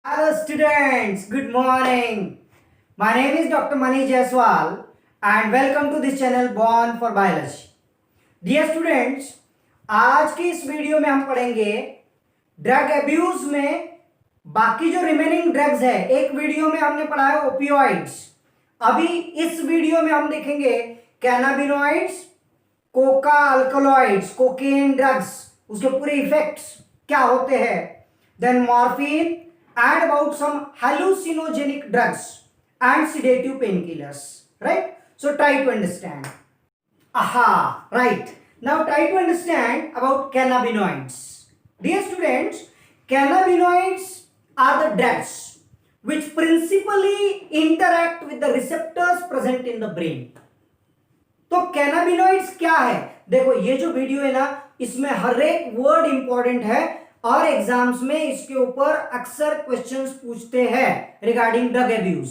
Hello students, good morning. My name is Dr. Manish Jaiswal and welcome to this channel Born for Biology. Dear students, आज की इस video में हम पढ़ेंगे drug abuse में बाकी जो रिमेनिंग ड्रग्स है। एक वीडियो में हमने पढ़ा है ओपियोइड्स, अभी इस वीडियो में हम देखेंगे cannabinoids, coca alkaloids, cocaine drugs, उसके पूरे इफेक्ट्स क्या होते हैं, then morphine and about some hallucinogenic drugs and sedative painkillers, right? So try to understand. Aha, right. Now try to understand about cannabinoids. Dear students, cannabinoids are the drugs which principally interact with the receptors present in the brain. तो cannabinoids क्या है? देखो ये जो video है ना, इसमें हर एक वर्ड इंपॉर्टेंट है और एग्जाम्स में इसके ऊपर अक्सर क्वेश्चंस पूछते हैं रिगार्डिंग ड्रग अब्यूज।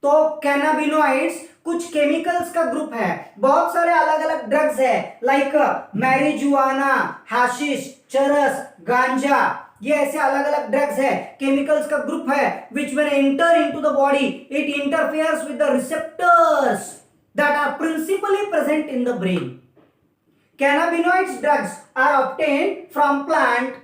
तो कैनाबिनॉइड्स कुछ केमिकल्स का ग्रुप है, बहुत सारे अलग अलग ड्रग्स है लाइक मैरिजुआना, हाशिश, चरस, गांजा, ये ऐसे अलग अलग ड्रग्स है, केमिकल्स का ग्रुप है which when enter into the body it interferes with the receptors that are principally present in the brain. Cannabinoids drugs are obtained from plant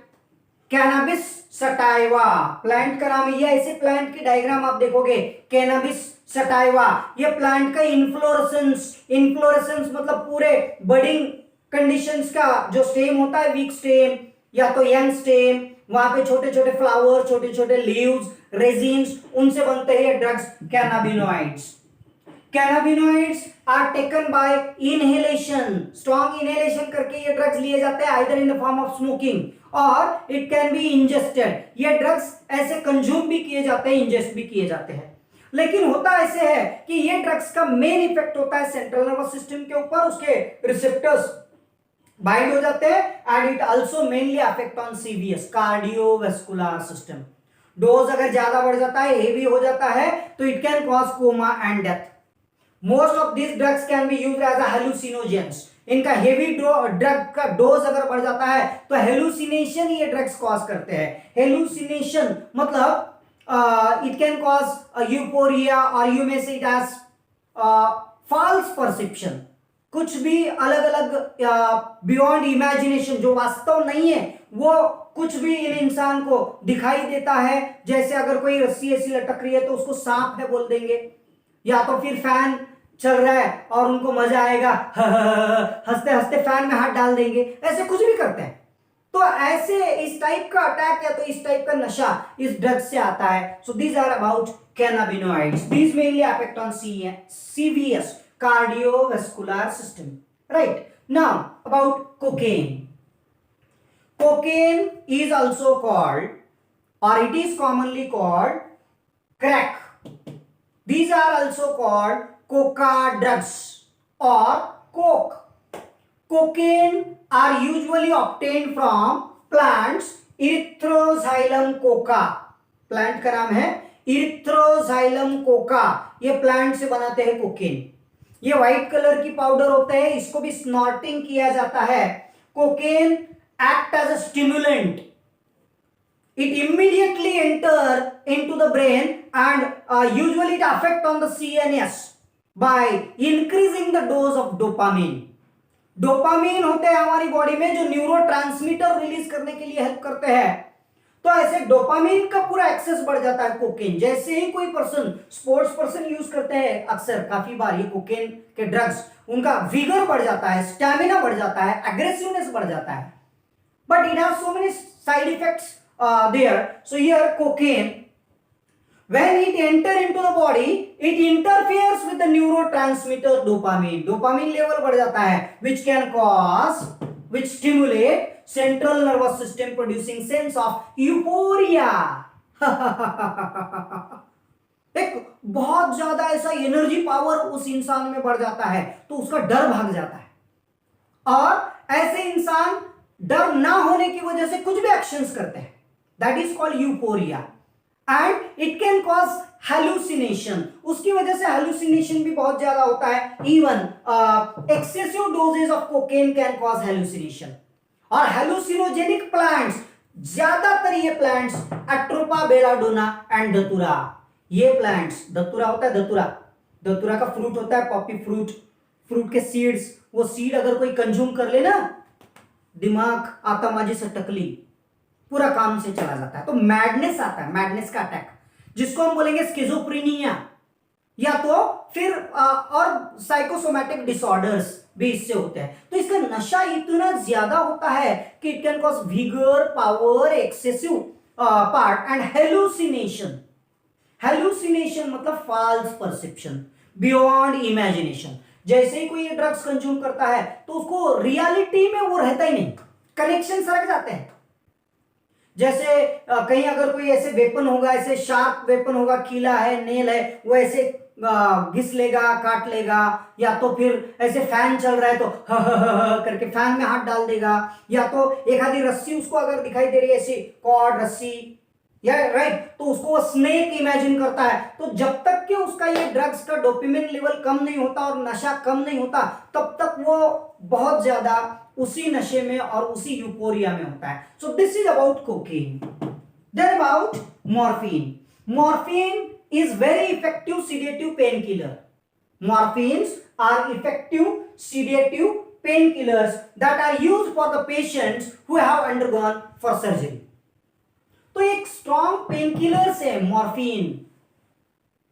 cannabis sativa. Plant का नाम है, ये ऐसे प्लांट की diagram आप देखोगे कैनाबिस सटाइवा, ये plant का इन्फ्लोरेसेंस मतलब पूरे बडिंग कंडीशंस का जो स्टेम होता है, वीक स्टेम या तो यंग स्टेम, वहां पे छोटे छोटे फ्लावर, छोटे छोटे लीव्स, रेजिन्स, उनसे बनते हैं drugs cannabinoids. Cannabinoids are taken by inhalation, strong inhalation करके ये ड्रग्स लिए जाते हैं either in the form of smoking और इट कैन बी इंजेस्टेड। ये ड्रग्स ऐसे कंज्यूम भी किए जाते हैं, इंजेस्ट भी किए जाते हैं। लेकिन होता ऐसे है कि ये ड्रग्स का मेन इफेक्ट होता है सेंट्रल नर्वस सिस्टम के ऊपर, उसके रिसेप्टर्स बाइंड हो जाते हैं and it also mainly affect on CVS cardiovascular system. Dose अगर ज्यादा बढ़ जाता है, हेवी हो जाता है, तो it can cause coma and death. Most of these drugs can be used as a hallucinogens. इनका हेवी ड्रग का डोज अगर बढ़ जाता है तो हेलुसिनेशन ये ड्रग्स कॉज करते हैं। हेलुसिनेशन मतलब इट कैन कॉज यूफोरिया और यू मे से इट एज फॉल्स परसेप्शन, कुछ भी अलग अलग बियॉन्ड इमेजिनेशन जो वास्तव नहीं है वो कुछ भी इन इंसान को दिखाई देता है। जैसे अगर कोई रस्सी ऐसी लटक रही है तो उसको सांप है बोल देंगे, या तो फिर फैन चल रहा है और उनको मजा आएगा, हंसते हंसते फैन में हाथ डाल देंगे, ऐसे कुछ भी करते हैं। तो ऐसे इस टाइप का अटैक या तो इस टाइप का नशा इस ड्रग से आता है। So these are about cannabinoids, these mainly affect on CVS cardiovascular system, right? Now about cocaine. Cocaine is also called or it is commonly called crack. These are also called coca drugs or coke. Cocaine are usually obtained from plants Erythroxylum coca. Plant का नाम है Erythroxylum coca. ये plant से बनाते हैं cocaine. ये white colour की powder होता है, इसको भी स्नॉर्टिंग किया जाता है। Cocaine act as a stimulant. It immediately enter into the brain and usually it affect on the CNS by increasing the dose of dopamine. Dopamine होते हैं हमारी बॉडी में जो न्यूरोट्रांसमीटर रिलीज करने के लिए हेल्प करते हैं। तो ऐसे डोपामीन का पूरा एक्सेस बढ़ जाता है कोकेन। जैसे ही कोई पर्सन, स्पोर्ट्स पर्सन यूज करते हैं अक्सर काफी बार ये कोकेन के ड्रग्स, उनका विगर बढ़ जाता है, स्टैमिना बढ़ जाता है, एग्रेसिवनेस बढ़ जाता है। But it has so many side effects there. So here cocaine, when it enter into the body, it interferes with the neurotransmitter dopamine. Dopamine level बढ़ जाता है, which can cause, which stimulate central nervous system producing sense of euphoria. एक बहुत ज्यादा ऐसा energy power उस इंसान में बढ़ जाता है तो उसका डर भाग जाता है और ऐसे इंसान डर ना होने की वजह से कुछ भी एक्शंस करते हैं। That is called euphoria and it can cause hallucination. उसकी वजह से हेलुसिनेशन भी बहुत ज्यादा होता है। Even excessive doses of cocaine can cause hallucination. और हेलुसिनोजेनिक प्लांट्स ज्यादातर ये प्लांट्स एट्रोपा बेलाडोना एंड धतूरा, ये प्लांट्स, धतूरा होता है, धतूरा, धतूरा का फ्रूट होता है पॉपी फ्रूट, फ्रूट के सीड्स, वो सीड अगर कोई कंज्यूम कर ले ना, दिमाग आतमाजी से टकली, पूरा काम से चला जाता है। तो मैडनेस आता है, मैडनेस का अटैक, जिसको हम बोलेंगे स्किज़ोफ्रेनिया, या तो फिर और साइकोसोमैटिक डिसऑर्डर्स भी इससे होते हैं। तो इसका नशा इतना ज्यादा होता है कि it can cause vigour, power, excessive part and hallucination. Hallucination मतलब फॉल्स परसेप्शन, बियॉन्ड इमेजिनेशन। जैसे ही कोई ड्रग्स कंज्यूम करता है तो उसको रियलिटी में वो रहता ही नहीं, कनेक्शन सरक जाते हैं। जैसे कहीं अगर कोई ऐसे वेपन होगा, ऐसे शार्प वेपन होगा, कीला है, नेल है, वो ऐसे घिस लेगा, काट लेगा, या तो फिर ऐसे फैन चल रहा है तो करके फैन में हाथ डाल देगा, या तो एक आधी रस्सी उसको अगर दिखाई दे रही है ऐसी कॉर्ड रस्सी, या राइट, तो उसको वो स्नेक इमेजिन करता है। तो जब तक कि उसका ये ड्रग्स का डोपामिन लेवल कम नहीं होता और नशा कम नहीं होता, तब तक वो बहुत ज्यादा उसी नशे में और उसी यूफोरिया में होता है। So this is about cocaine. Then about morphine. Morphine is very effective sedative painkiller. Morphines are effective sedative painkillers that are used for the patients who have undergone for surgery. तो एक strong painkillers है morphine.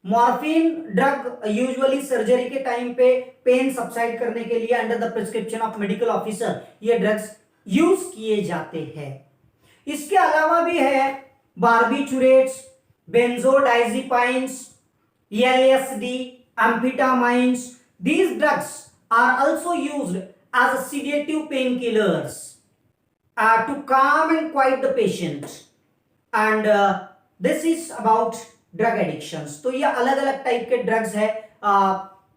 Morphine drug usually surgery के time पे pen subside करने के लिए under the prescription of medical officer ये drugs use किए जाते हैं। इसके अलावा भी है barbiturates, benzodiazepines, LSD, amphetamines. These drugs are also used as sedative painkillers to calm and quiet the patient. And this is about drug addictions. तो ये अलग अलग टाइप के ड्रग्स है।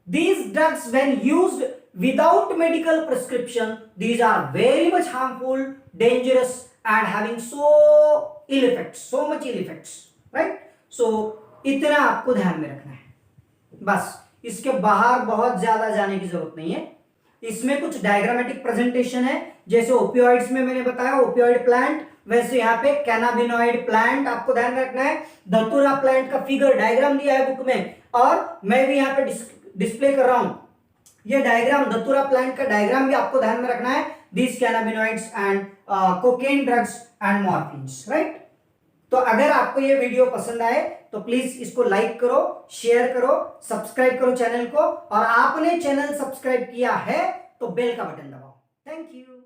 These drugs when used without medical prescription, these are very much harmful, dangerous and having so ill effects, so much ill effects. Right, so इतना आपको ध्यान में रखना है, बस इसके बाहर बहुत ज्यादा जाने की जरूरत नहीं है। इसमें कुछ डायग्रामेटिक प्रेजेंटेशन है, जैसे ओपियोइड्स में मैंने बताया ओपियोइड प्लांट, वैसे यहाँ पे कैनाबिनॉइड प्लांट आपको ध्यान में रखना है। धतूरा प्लांट का फिगर डायग्राम दिया है बुक में, और मैं भी यहाँ पे डिस्प्ले कर रहा हूं ये डायग्राम, धतूरा प्लांट का डायग्राम भी आपको ध्यान में रखना है। This cannabinoids and cocaine drugs and morphines, right. तो अगर आपको ये वीडियो पसंद आए तो प्लीज इसको लाइक करो, शेयर करो, सब्सक्राइब करो चैनल को, और आपने चैनल सब्सक्राइब किया है तो बेल का बटन दबाओ। Thank you.